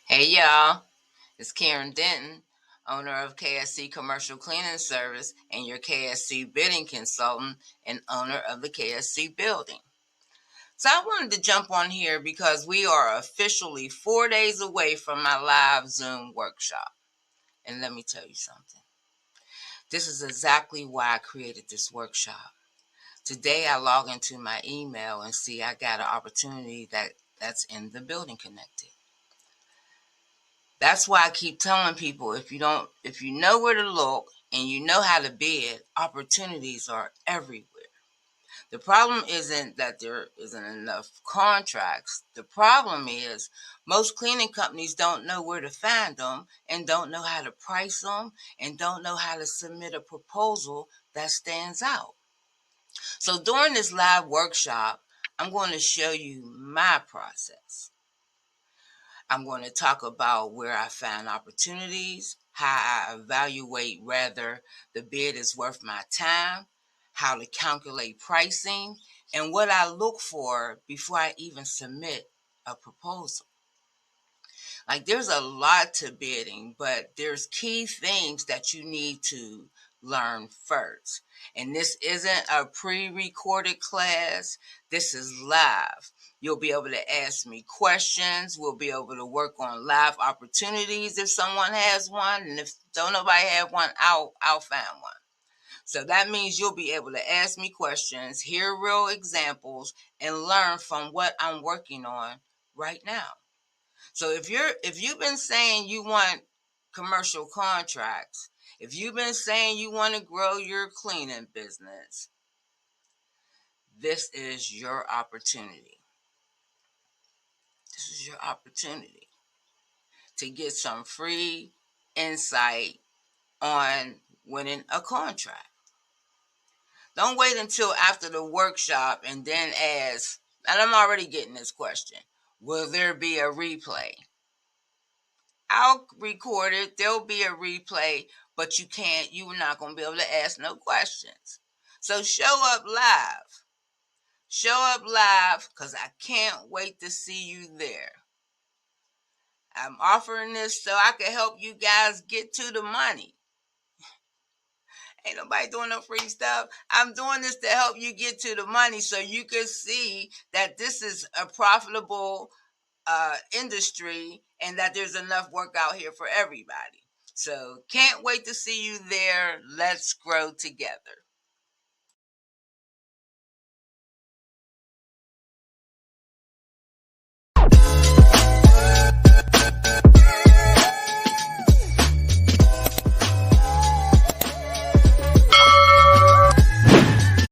Hey y'all, it's Karen Denton, owner of KSC Commercial Cleaning Service and your KSC bidding consultant and owner of the KSC building. So I wanted to jump on here because we are officially 4 days away from my live Zoom workshop. And let me tell you something. This is exactly why I created this workshop. Today I log into my email and see I got an opportunity that's in the Building Connected. That's why I keep telling people if you know where to look and you know how to bid, opportunities are everywhere. The problem isn't that there isn't enough contracts. The problem is most cleaning companies don't know where to find them and don't know how to price them and don't know how to submit a proposal that stands out. So during this live workshop, I'm going to show you my process. I'm going to talk about where I find opportunities, how I evaluate whether the bid is worth my time, how to calculate pricing, and what I look for before I even submit a proposal. Like there's a lot to bidding, but there's key things that you need to learn first. And this isn't a pre-recorded class. This is live. You'll be able to ask me questions. We'll be able to work on live opportunities if someone has one. And if don't nobody have one, I'll find one. So that means you'll be able to ask me questions, hear real examples, and learn from what I'm working on right now. So if you've been saying you want commercial contracts, if you've been saying you want to grow your cleaning business, this is your opportunity. This is your opportunity to get some free insight on winning a contract. Don't wait until after the workshop and then ask, and I'm already getting this question, will there be a replay? I'll record it. There'll be a replay, but you're not going to be able to ask no questions. So show up live. Show up live because I can't wait to see you there. I'm offering this so I can help you guys get to the money. Ain't nobody doing no free stuff. I'm doing this to help you get to the money so you can see that this is a profitable industry and that there's enough work out here for everybody. So can't wait to see you there. Let's grow together.